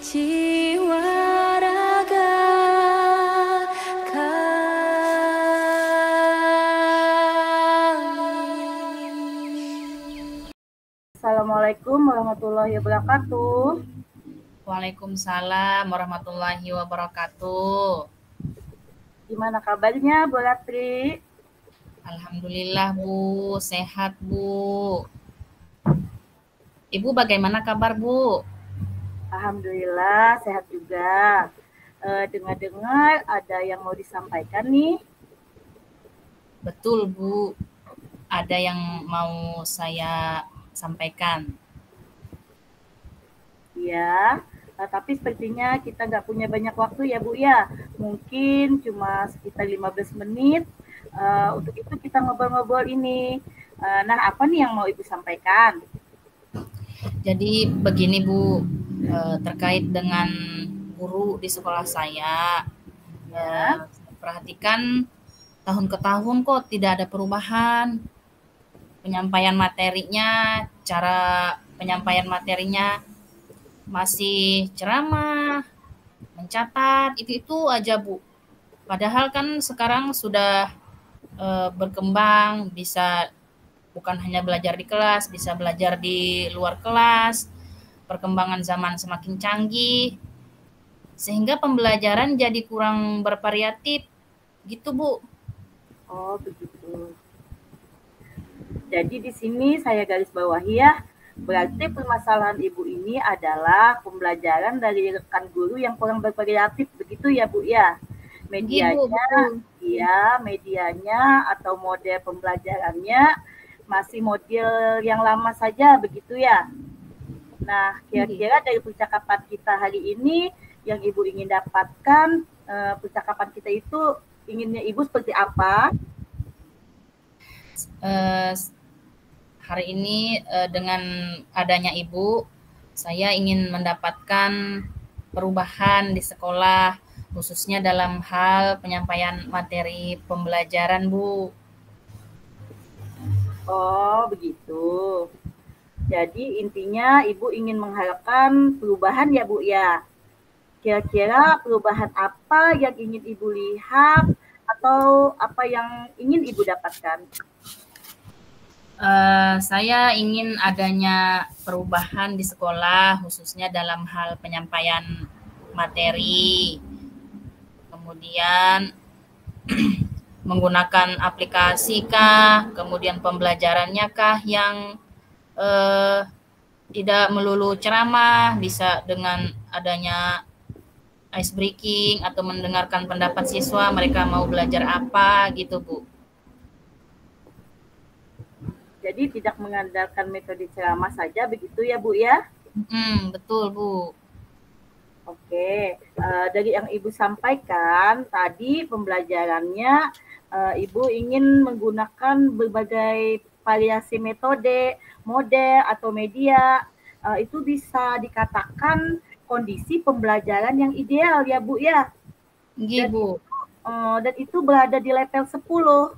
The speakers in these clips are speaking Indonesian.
jiwa raga kami. Assalamualaikum warahmatullahi wabarakatuh. Waalaikumsalam warahmatullahi wabarakatuh. Gimana kabarnya Bu Ratri? Alhamdulillah Bu, sehat Bu. Ibu bagaimana kabar Bu? Alhamdulillah sehat juga. Dengar-dengar ada yang mau disampaikan nih. Betul Bu, ada yang mau saya sampaikan. Ya, tapi sepertinya kita nggak punya banyak waktu ya Bu ya. Mungkin cuma sekitar 15 menit. Untuk itu kita ngobrol-ngobrol ini. Nah, apa nih yang mau Ibu sampaikan? Jadi begini Bu, terkait dengan guru di sekolah saya. Ya. Perhatikan tahun ke tahun kok tidak ada perubahan. Penyampaian materinya, cara penyampaian materinya masih ceramah, mencatat, itu aja Bu. Padahal kan sekarang sudah berkembang, bisa bukan hanya belajar di kelas, bisa belajar di luar kelas. Perkembangan zaman semakin canggih, sehingga pembelajaran jadi kurang bervariatif, gitu Bu. Oh, begitu. Jadi di sini saya garis bawahi ya, berarti permasalahan Ibu ini adalah pembelajaran dari rekan guru yang kurang bervariatif, begitu ya Bu ya? Medianya, ya medianya atau model pembelajarannya masih model yang lama saja, begitu ya? Nah, kira-kira dari percakapan kita hari ini yang Ibu ingin dapatkan, percakapan kita itu inginnya Ibu seperti apa? Hari ini dengan adanya Ibu, saya ingin mendapatkan perubahan di sekolah, khususnya dalam hal penyampaian materi pembelajaran Bu. Oh, begitu. Jadi intinya Ibu ingin mengharapkan perubahan ya Bu ya. Kira-kira perubahan apa yang ingin Ibu lihat atau apa yang ingin Ibu dapatkan? Saya ingin adanya perubahan di sekolah, khususnya dalam hal penyampaian materi, kemudian menggunakan aplikasi kah, kemudian pembelajarannya kah yang tidak melulu ceramah, bisa dengan adanya ice breaking atau mendengarkan pendapat siswa, mereka mau belajar apa gitu Bu. Jadi tidak mengandalkan metode ceramah saja begitu ya Bu ya? Betul Bu. Oke, dari yang Ibu sampaikan tadi pembelajarannya Ibu ingin menggunakan berbagai variasi metode, model atau media, itu bisa dikatakan kondisi pembelajaran yang ideal ya Bu ya? Iya Bu. Dan itu berada di level 10.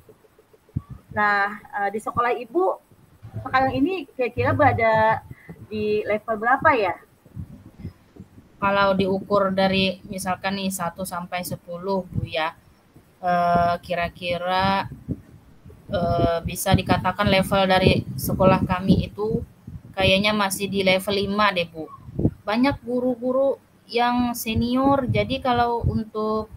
Nah, di sekolah Ibu sekarang ini kira-kira berada di level berapa ya? Kalau diukur dari misalkan nih 1 sampai 10 Bu ya, kira-kira bisa dikatakan level dari sekolah kami itu kayaknya masih di level 5 deh Bu. Banyak guru-guru yang senior, jadi kalau untuk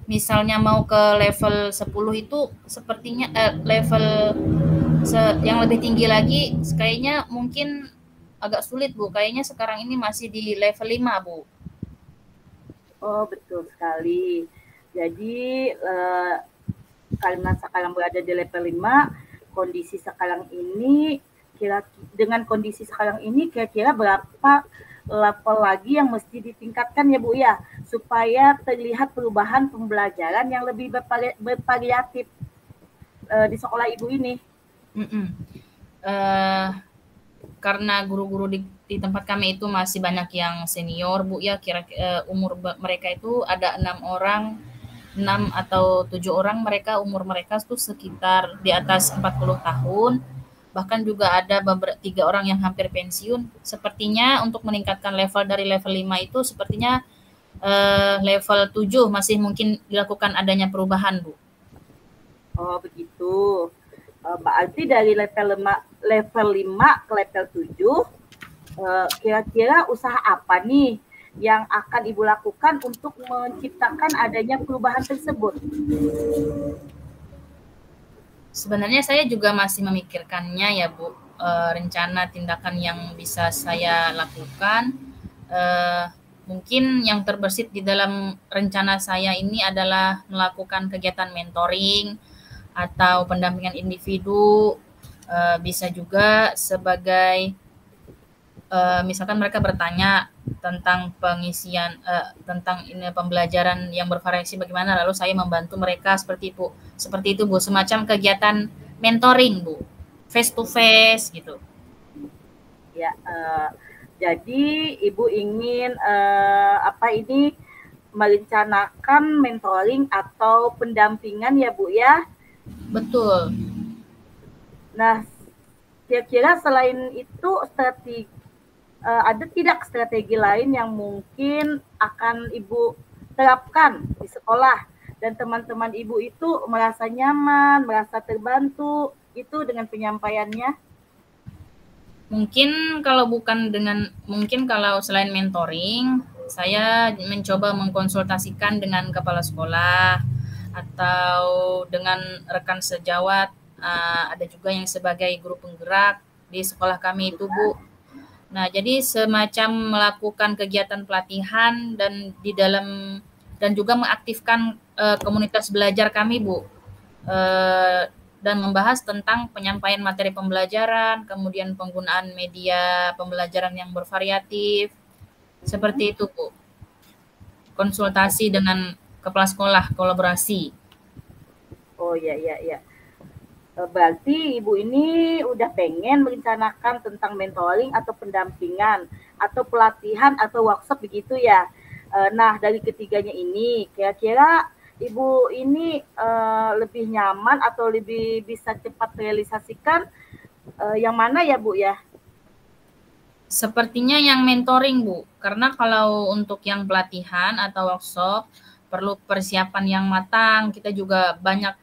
misalnya mau ke level 10 itu sepertinya level yang lebih tinggi lagi kayaknya mungkin agak sulit Bu. Kayaknya sekarang ini masih di level 5 Bu. Oh, betul sekali. Jadi karena sekarang berada di level 5, kondisi sekarang ini dengan kondisi sekarang ini kira-kira berapa level lagi yang mesti ditingkatkan ya Bu ya, supaya terlihat perubahan pembelajaran yang lebih bervariatif di sekolah Ibu ini. Karena guru-guru di tempat kami itu masih banyak yang senior Bu ya, kira-kira umur mereka itu ada 6 atau 7 orang, umur mereka itu sekitar di atas 40 tahun. bahkan juga ada 3 orang yang hampir pensiun. Sepertinya untuk meningkatkan level dari level 5 itu sepertinya level 7 masih mungkin dilakukan adanya perubahan, Bu. Oh, begitu. Berarti dari level 5 ke level 7, kira-kira usaha apa nih yang akan Ibu lakukan untuk menciptakan adanya perubahan tersebut? Sebenarnya saya juga masih memikirkannya ya, Bu, rencana tindakan yang bisa saya lakukan. Mungkin yang terbersit di dalam rencana saya ini adalah melakukan kegiatan mentoring atau pendampingan individu, bisa juga sebagai misalkan mereka bertanya tentang pengisian tentang ini pembelajaran yang bervariasi bagaimana, lalu saya membantu mereka seperti itu, Bu, semacam kegiatan mentoring, Bu, face to face gitu. Ya, jadi Ibu ingin merencanakan mentoring atau pendampingan ya, Bu ya? Betul. Nah, kira-kira selain itu ada tidak strategi lain yang mungkin akan Ibu terapkan di sekolah dan teman-teman Ibu itu merasa nyaman, merasa terbantu itu dengan penyampaiannya? Mungkin kalau selain mentoring, saya mencoba mengkonsultasikan dengan kepala sekolah atau dengan rekan sejawat, ada juga yang sebagai guru penggerak di sekolah kami itu, Bu. Nah, jadi semacam melakukan kegiatan pelatihan dan juga mengaktifkan komunitas belajar kami, Bu. Dan membahas tentang penyampaian materi pembelajaran, kemudian penggunaan media pembelajaran yang bervariatif. Seperti itu, Bu. Konsultasi dengan kepala sekolah, kolaborasi. Oh ya. Berarti Ibu ini udah pengen merencanakan tentang mentoring atau pendampingan atau pelatihan atau workshop begitu ya. Nah, dari ketiganya ini kira-kira Ibu ini lebih nyaman atau lebih bisa cepat realisasikan yang mana ya, Bu ya? Sepertinya yang mentoring, Bu. Karena kalau untuk yang pelatihan atau workshop perlu persiapan yang matang. Kita juga banyak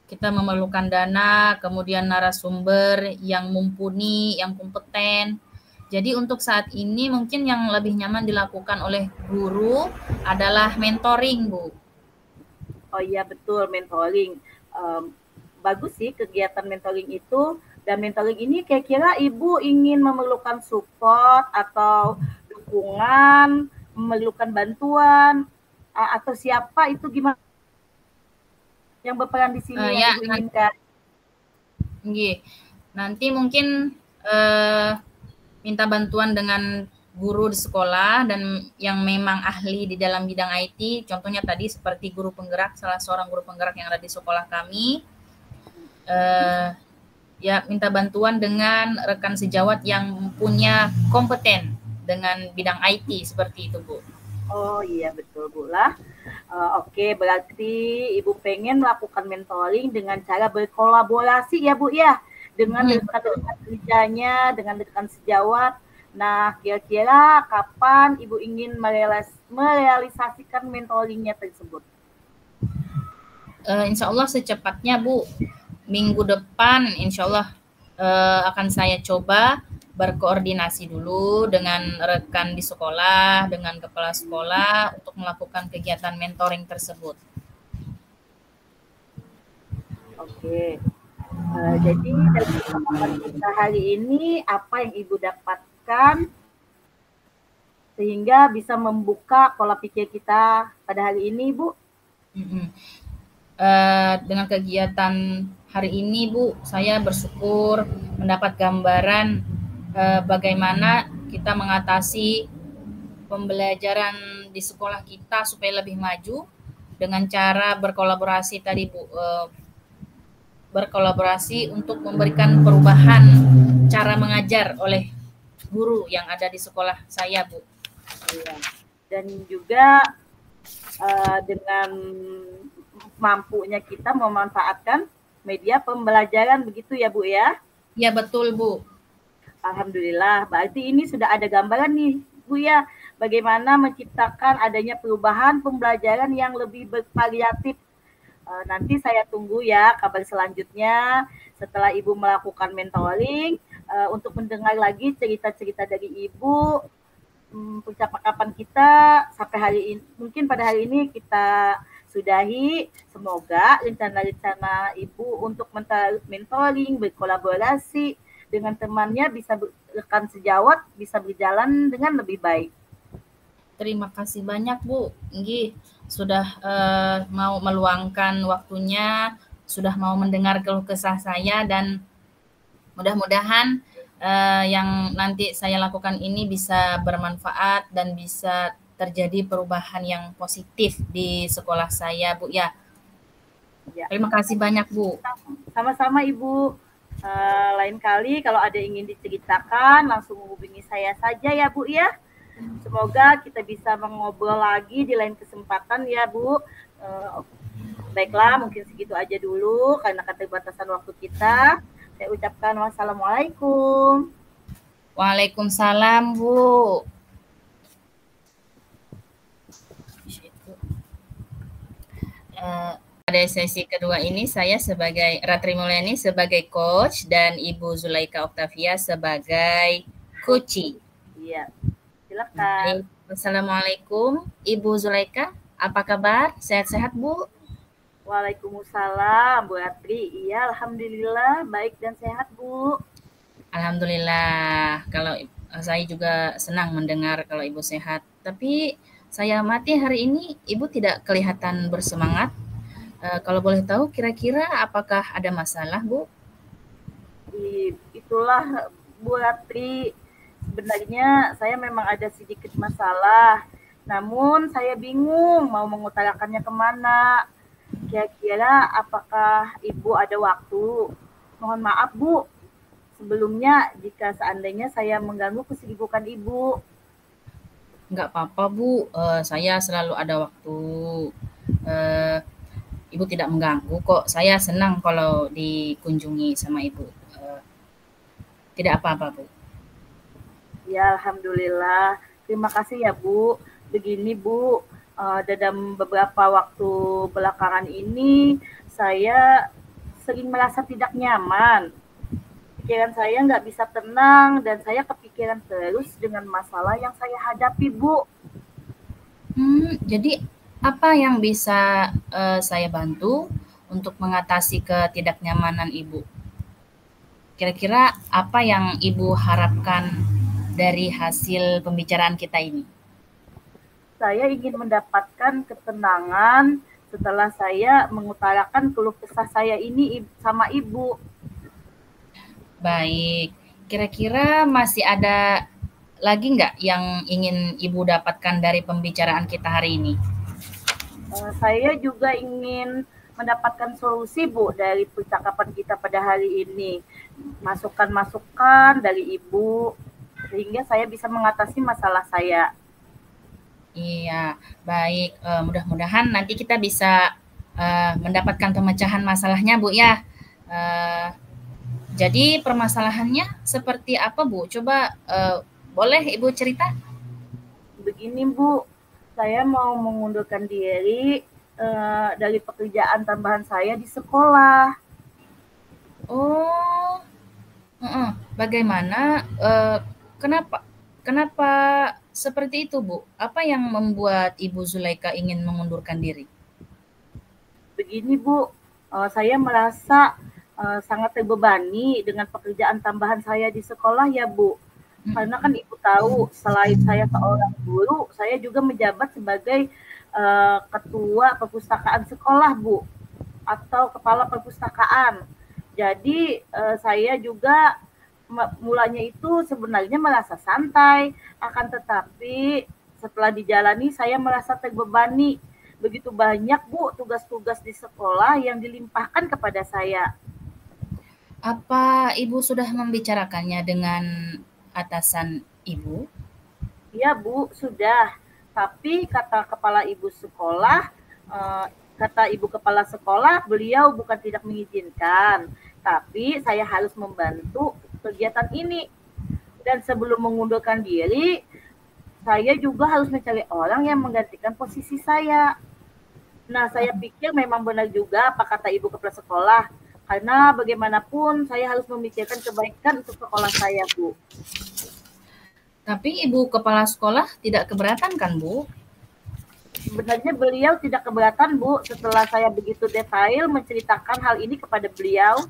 kita memerlukan dana, kemudian narasumber yang mumpuni, yang kompeten. Jadi untuk saat ini mungkin yang lebih nyaman dilakukan oleh guru adalah mentoring, Bu. Oh iya betul, mentoring. Bagus sih kegiatan mentoring itu. Dan mentoring ini kira-kira Ibu ingin memerlukan support atau dukungan, memerlukan bantuan, atau siapa itu gimana? Yang berperan di sini yang Ibu inginkan? Nanti mungkin minta bantuan dengan guru di sekolah dan yang memang ahli di dalam bidang IT. Contohnya tadi seperti guru penggerak, salah seorang guru penggerak yang ada di sekolah kami. Ya minta bantuan dengan rekan sejawat yang punya kompeten dengan bidang IT seperti itu, Bu. Oh iya betul, Bu lah. Oke, berarti Ibu pengen melakukan mentoring dengan cara berkolaborasi ya, Bu ya, dengan rekan-rekan kerjanya, dengan rekan sejawat. Nah, kira-kira kapan Ibu ingin merealisasikan mentoringnya tersebut? Insya Allah secepatnya, Bu. Minggu depan insya Allah akan saya coba berkoordinasi dulu dengan rekan di sekolah, dengan kepala sekolah untuk melakukan kegiatan mentoring tersebut. Oke. Jadi dari pengalaman kita hari ini, apa yang Ibu dapatkan sehingga bisa membuka pola pikir kita pada hari ini, Bu? Dengan kegiatan hari ini, Bu, saya bersyukur mendapat gambaran bagaimana kita mengatasi pembelajaran di sekolah kita supaya lebih maju dengan cara berkolaborasi tadi, Bu. Berkolaborasi untuk memberikan perubahan cara mengajar oleh guru yang ada di sekolah saya, Bu. Iya. Dan juga dengan mampunya kita memanfaatkan media pembelajaran, begitu ya Bu ya? Ya betul Bu. Alhamdulillah, berarti ini sudah ada gambaran nih Bu ya, bagaimana menciptakan adanya perubahan pembelajaran yang lebih bervariatif. Nanti saya tunggu ya kabar selanjutnya setelah Ibu melakukan mentoring, untuk mendengar lagi cerita-cerita dari Ibu. Percakapan kita sampai hari ini, mungkin pada hari ini kita sudahi. Semoga rencana-rencana Ibu untuk mentoring, berkolaborasi dengan temannya bisa rekan sejawat bisa berjalan dengan lebih baik. Terima kasih banyak Bu Nggi sudah mau meluangkan waktunya, sudah mau mendengar keluh kesah saya, dan mudah-mudahan yang nanti saya lakukan ini bisa bermanfaat dan bisa terjadi perubahan yang positif di sekolah saya Bu ya. Ya. Terima kasih banyak Bu. Sama-sama Ibu. Lain kali kalau ada yang ingin diceritakan langsung hubungi saya saja ya Bu ya. Semoga kita bisa mengobrol lagi di lain kesempatan ya Bu. Baiklah, mungkin segitu aja dulu karena keterbatasan waktu kita. Saya ucapkan wassalamualaikum. Waalaikumsalam Bu. Pada sesi kedua ini saya sebagai Ratri Mulyani sebagai coach dan Ibu Zulaika Oktavia sebagai coachee. Iya, silakan. Wassalamualaikum Ibu Zulaika, apa kabar? Sehat-sehat Bu? Waalaikumsalam Bu Ratri. Iya, alhamdulillah baik dan sehat Bu. Alhamdulillah. Kalau saya juga senang mendengar kalau Ibu sehat. Tapi saya amati hari ini Ibu tidak kelihatan bersemangat. Kalau boleh tahu kira-kira apakah ada masalah Bu? Itulah Bu Ratri. Sebenarnya saya memang ada sedikit masalah. Namun saya bingung mau mengutarakannya kemana. Kira-kira apakah Ibu ada waktu? Mohon maaf Bu, sebelumnya jika seandainya saya mengganggu kesibukan Ibu. Enggak apa-apa Bu, saya selalu ada waktu. Ibu tidak mengganggu kok, saya senang kalau dikunjungi sama Ibu. Tidak apa-apa Bu. Ya Alhamdulillah, terima kasih ya Bu. Begini Bu, dalam beberapa waktu belakangan ini saya sering merasa tidak nyaman. Pikiran saya nggak bisa tenang dan saya kepikiran terus dengan masalah yang saya hadapi Bu. Jadi apa yang bisa saya bantu untuk mengatasi ketidaknyamanan Ibu? Kira-kira apa yang Ibu harapkan dari hasil pembicaraan kita ini? Saya ingin mendapatkan ketenangan setelah saya mengutarakan keluh kesah saya ini sama Ibu. Baik, kira-kira masih ada lagi nggak yang ingin Ibu dapatkan dari pembicaraan kita hari ini? Saya juga ingin mendapatkan solusi Bu dari percakapan kita pada hari ini. Masukan-masukan dari Ibu sehingga saya bisa mengatasi masalah saya. Iya, baik. Mudah-mudahan nanti kita bisa mendapatkan pemecahan masalahnya Bu ya. Jadi permasalahannya seperti apa Bu? Coba boleh Ibu cerita? Begini Bu, saya mau mengundurkan diri dari pekerjaan tambahan saya di sekolah. Oh, bagaimana? Kenapa seperti itu Bu? Apa yang membuat Ibu Zulaika ingin mengundurkan diri? Begini Bu, saya merasa sangat terbebani dengan pekerjaan tambahan saya di sekolah ya Bu. Karena kan Ibu tahu, selain saya seorang guru, saya juga menjabat sebagai ketua perpustakaan sekolah Bu, atau kepala perpustakaan. Jadi saya juga mulanya itu sebenarnya merasa santai, akan tetapi setelah dijalani saya merasa terbebani. Begitu banyak Bu tugas-tugas di sekolah yang dilimpahkan kepada saya. Apa Ibu sudah membicarakannya dengan atasan Ibu? Iya Bu, sudah. Tapi kata kepala ibu sekolah, kata ibu kepala sekolah, beliau bukan tidak mengizinkan, tapi saya harus membantu kegiatan ini. Dan sebelum mengundurkan diri, saya juga harus mencari orang yang menggantikan posisi saya. Nah, saya pikir memang benar juga apa kata ibu kepala sekolah, karena bagaimanapun saya harus memikirkan kebaikan untuk sekolah saya, Bu. Tapi ibu kepala sekolah tidak keberatan kan, Bu? Sebenarnya beliau tidak keberatan, Bu, setelah saya begitu detail menceritakan hal ini kepada beliau.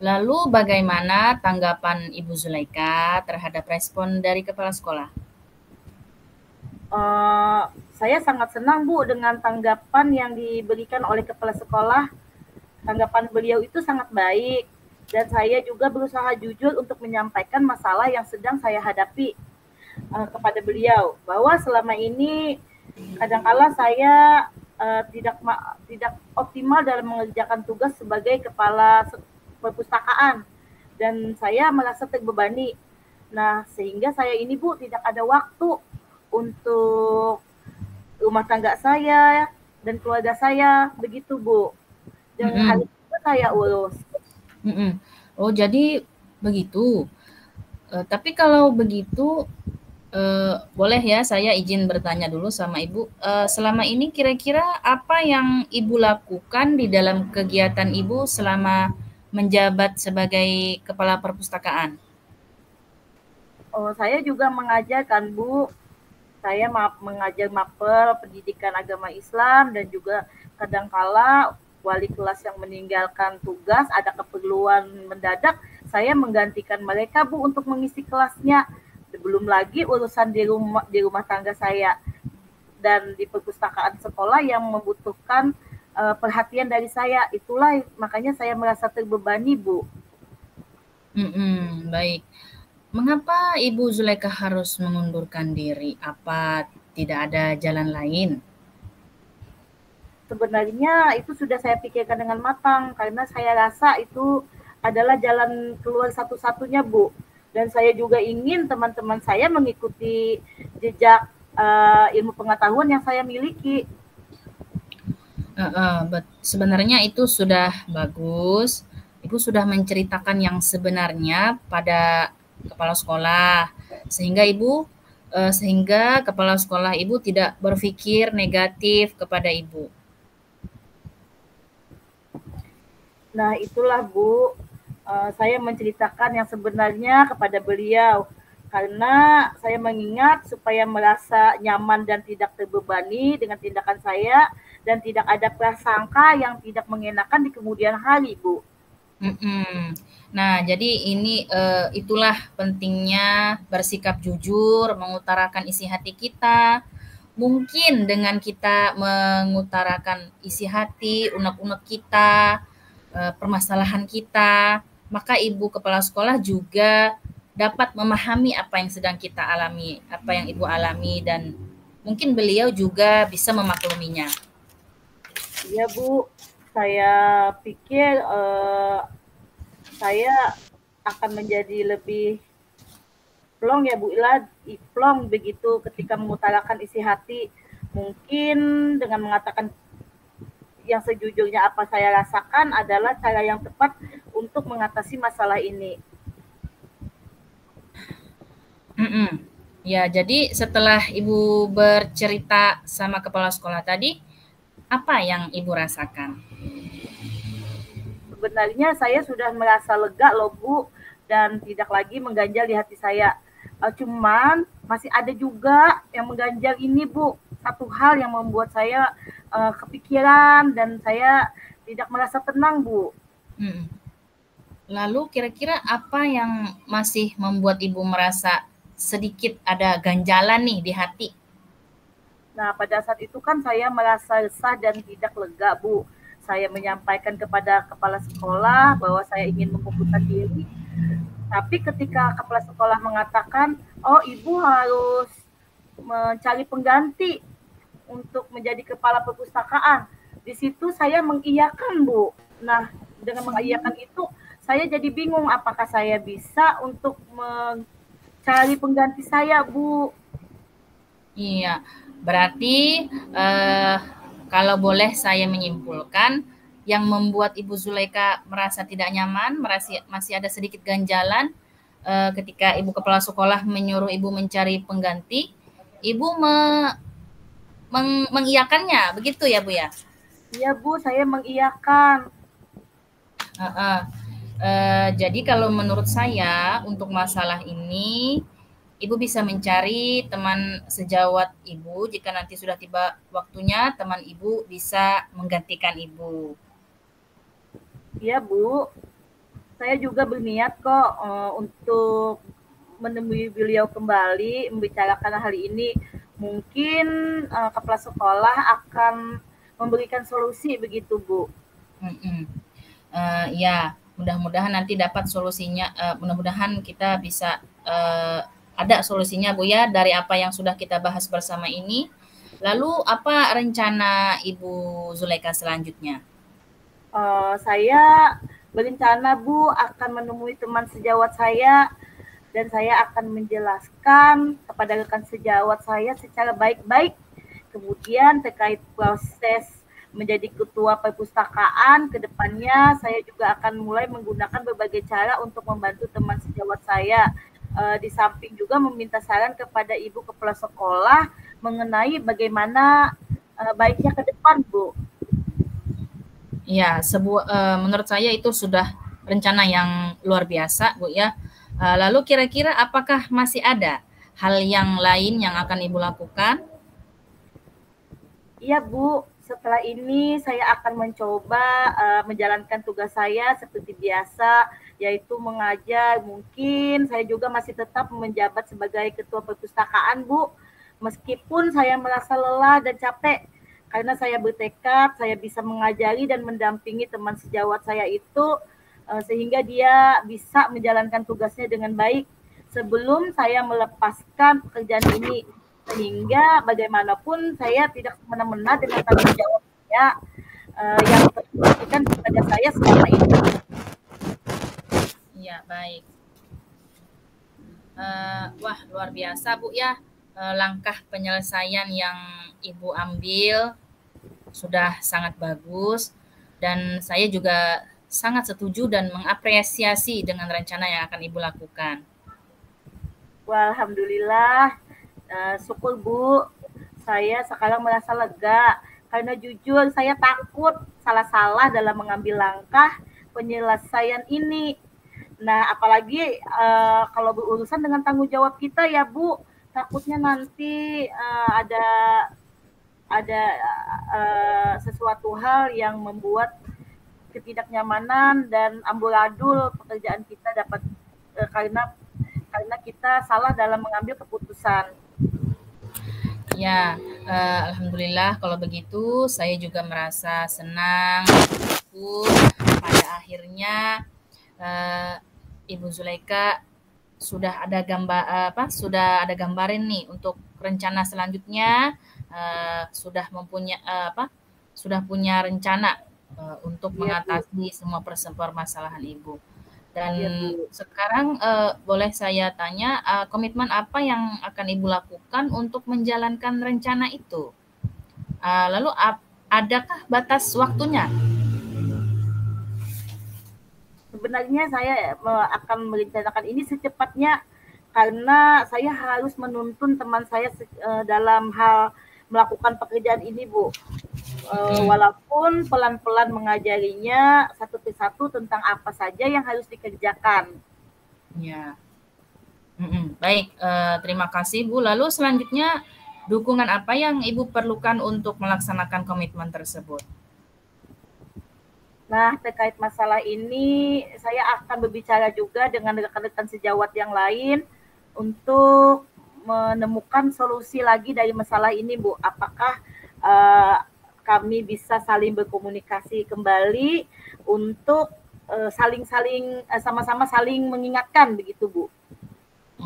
Lalu bagaimana tanggapan Ibu Zulaika terhadap respon dari kepala sekolah? Saya sangat senang, Bu, dengan tanggapan yang diberikan oleh kepala sekolah. Tanggapan beliau itu sangat baik, dan saya juga berusaha jujur untuk menyampaikan masalah yang sedang saya hadapi kepada beliau, bahwa selama ini kadangkala saya tidak optimal dalam mengerjakan tugas sebagai kepala perpustakaan, dan saya merasa terbebani. Nah, sehingga saya ini, Bu, tidak ada waktu untuk rumah tangga saya dan keluarga saya, begitu, Bu. Dan hal itu saya urus. Oh, jadi begitu. Tapi kalau begitu, boleh ya saya izin bertanya dulu sama Ibu. Selama ini kira-kira apa yang Ibu lakukan di dalam kegiatan Ibu selama menjabat sebagai kepala perpustakaan? Oh, saya juga mengajarkan, Bu. Saya mengajar mapel pendidikan agama Islam, dan juga kadangkala wali kelas yang meninggalkan tugas, ada keperluan mendadak, saya menggantikan mereka, Bu, untuk mengisi kelasnya. Belum lagi urusan di rumah tangga saya dan di perpustakaan sekolah yang membutuhkan perhatian dari saya. Itulah makanya saya merasa terbebani, Bu. Baik. Mengapa Ibu Zulaika harus mengundurkan diri? Apa tidak ada jalan lain? Sebenarnya itu sudah saya pikirkan dengan matang, karena saya rasa itu adalah jalan keluar satu-satunya, Bu. Dan saya juga ingin teman-teman saya mengikuti jejak ilmu pengetahuan yang saya miliki. Sebenarnya itu sudah bagus. Ibu sudah menceritakan yang sebenarnya pada kepala sekolah, sehingga kepala sekolah Ibu tidak berpikir negatif kepada Ibu. Nah, itulah, Bu, saya menceritakan yang sebenarnya kepada beliau, karena saya mengingat supaya merasa nyaman dan tidak terbebani dengan tindakan saya, dan tidak ada prasangka yang tidak mengenakan di kemudian hari, Bu. Nah, jadi ini itulah pentingnya bersikap jujur, mengutarakan isi hati kita. Mungkin dengan kita mengutarakan isi hati, unek-unek kita, permasalahan kita, maka Ibu kepala sekolah juga dapat memahami apa yang sedang kita alami, apa yang Ibu alami, dan mungkin beliau juga bisa memakluminya. Iya, Bu. Saya pikir saya akan menjadi lebih plong, ya, Bu Ila, plong begitu ketika mengutarakan isi hati. Mungkin dengan mengatakan yang sejujurnya apa saya rasakan adalah cara yang tepat untuk mengatasi masalah ini. Ya, jadi setelah Ibu bercerita sama kepala sekolah tadi, apa yang Ibu rasakan? Sebenarnya saya sudah merasa lega loh, Bu, dan tidak lagi mengganjal di hati saya. Cuman masih ada juga yang mengganjal ini, Bu. Satu hal yang membuat saya kepikiran dan saya tidak merasa tenang, Bu. Lalu kira-kira apa yang masih membuat Ibu merasa sedikit ada ganjalan nih di hati? Nah, pada saat itu kan saya merasa resah dan tidak lega, Bu. Saya menyampaikan kepada kepala sekolah bahwa saya ingin mengumpulkan diri. Tapi ketika kepala sekolah mengatakan, oh, Ibu harus mencari pengganti untuk menjadi kepala perpustakaan. Di situ saya mengiyakan, Bu. Nah, dengan mengiyakan itu, saya jadi bingung apakah saya bisa untuk mencari pengganti saya, Bu. Iya, Berarti kalau boleh saya menyimpulkan, yang membuat Ibu Zulaika merasa tidak nyaman, masih ada sedikit ganjalan ketika Ibu Kepala Sekolah menyuruh Ibu mencari pengganti, Ibu mengiyakannya, begitu ya Bu ya? Iya Bu, saya mengiyakan. Jadi kalau menurut saya untuk masalah ini, Ibu bisa mencari teman sejawat Ibu. Jika nanti sudah tiba waktunya, teman Ibu bisa menggantikan Ibu. Iya Bu, saya juga berniat kok untuk menemui beliau kembali, membicarakan hal ini. Mungkin kepala sekolah akan memberikan solusi begitu Bu. Ya, mudah-mudahan nanti dapat solusinya. Mudah-mudahan kita bisa ada solusinya Bu ya dari apa yang sudah kita bahas bersama ini. Lalu apa rencana Ibu Zulaika selanjutnya? Saya berencana Bu akan menemui teman sejawat saya dan saya akan menjelaskan kepada rekan sejawat saya secara baik-baik. Kemudian terkait proses menjadi ketua perpustakaan, ke depannya saya juga akan mulai menggunakan berbagai cara untuk membantu teman sejawat saya. Di samping juga meminta saran kepada Ibu Kepala Sekolah mengenai bagaimana baiknya ke depan, Bu. Ya, menurut saya itu sudah rencana yang luar biasa, Bu ya. Lalu kira-kira apakah masih ada hal yang lain yang akan Ibu lakukan? Iya, Bu. Setelah ini saya akan mencoba menjalankan tugas saya seperti biasa, yaitu mengajar. Mungkin saya juga masih tetap menjabat sebagai ketua perpustakaan, Bu. Meskipun saya merasa lelah dan capek, karena saya bertekad saya bisa mengajari dan mendampingi teman sejawat saya itu sehingga dia bisa menjalankan tugasnya dengan baik sebelum saya melepaskan pekerjaan ini. Sehingga bagaimanapun saya tidak semena-mena dengan tanggung jawab saya yang diberikan kepada saya selama ini. Ya, baik. Wah, luar biasa Bu ya. Langkah penyelesaian yang Ibu ambil sudah sangat bagus dan saya juga sangat setuju dan mengapresiasi dengan rencana yang akan Ibu lakukan. Wah, alhamdulillah, syukur Bu, saya sekarang merasa lega karena jujur saya takut salah-salah dalam mengambil langkah penyelesaian ini. Nah, apalagi kalau berurusan dengan tanggung jawab kita ya Bu, takutnya nanti ada sesuatu hal yang membuat ketidaknyamanan dan amburadul pekerjaan kita dapat karena kita salah dalam mengambil keputusan. Ya, alhamdulillah kalau begitu saya juga merasa senang pada akhirnya Ibu Zulaika sudah ada gambaran nih untuk rencana selanjutnya, sudah punya rencana untuk mengatasi semua permasalahan Ibu. Dan sekarang boleh saya tanya komitmen apa yang akan Ibu lakukan untuk menjalankan rencana itu? Lalu adakah batas waktunya? Sebenarnya saya akan merencanakan ini secepatnya karena saya harus menuntun teman saya dalam hal melakukan pekerjaan ini, Bu. Walaupun pelan-pelan mengajarinya satu persatu tentang apa saja yang harus dikerjakan. Ya, baik. Terima kasih, Bu. Lalu selanjutnya dukungan apa yang Ibu perlukan untuk melaksanakan komitmen tersebut? Nah, terkait masalah ini, saya akan berbicara juga dengan rekan-rekan sejawat yang lain untuk menemukan solusi lagi dari masalah ini, Bu. Apakah kami bisa saling berkomunikasi kembali untuk sama-sama saling mengingatkan begitu, Bu.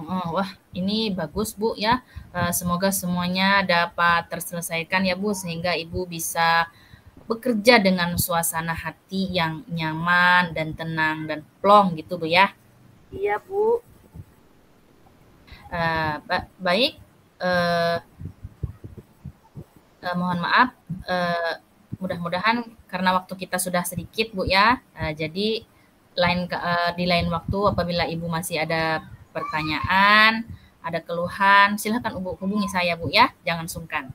Wah, ini bagus Bu ya. Semoga semuanya dapat terselesaikan ya Bu sehingga Ibu bisa bekerja dengan suasana hati yang nyaman dan tenang dan plong gitu Bu ya. Iya Bu. Baik. Mohon maaf, mudah-mudahan karena waktu kita sudah sedikit Bu ya, jadi di lain waktu apabila Ibu masih ada pertanyaan, ada keluhan, silakan Ibu hubungi saya Bu ya, jangan sungkan.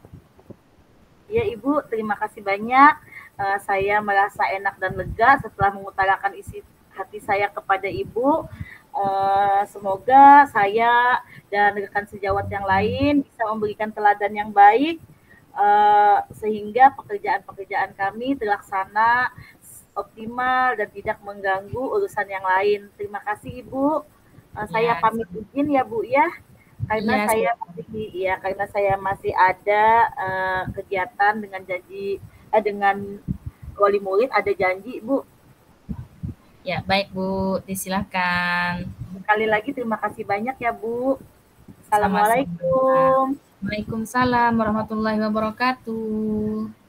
Ya Ibu, terima kasih banyak. Saya merasa enak dan lega setelah mengutarakan isi hati saya kepada Ibu. Semoga saya dan rekan sejawat yang lain bisa memberikan teladan yang baik, sehingga pekerjaan-pekerjaan kami terlaksana optimal dan tidak mengganggu urusan yang lain. Terima kasih Ibu. Saya pamit izin ya Bu ya, karena karena saya masih ada kegiatan dengan dengan wali murid, ada janji Bu. Ya baik Bu, disilakan. Sekali lagi terima kasih banyak ya Bu. Assalamualaikum. Waalaikumsalam warahmatullahi wabarakatuh.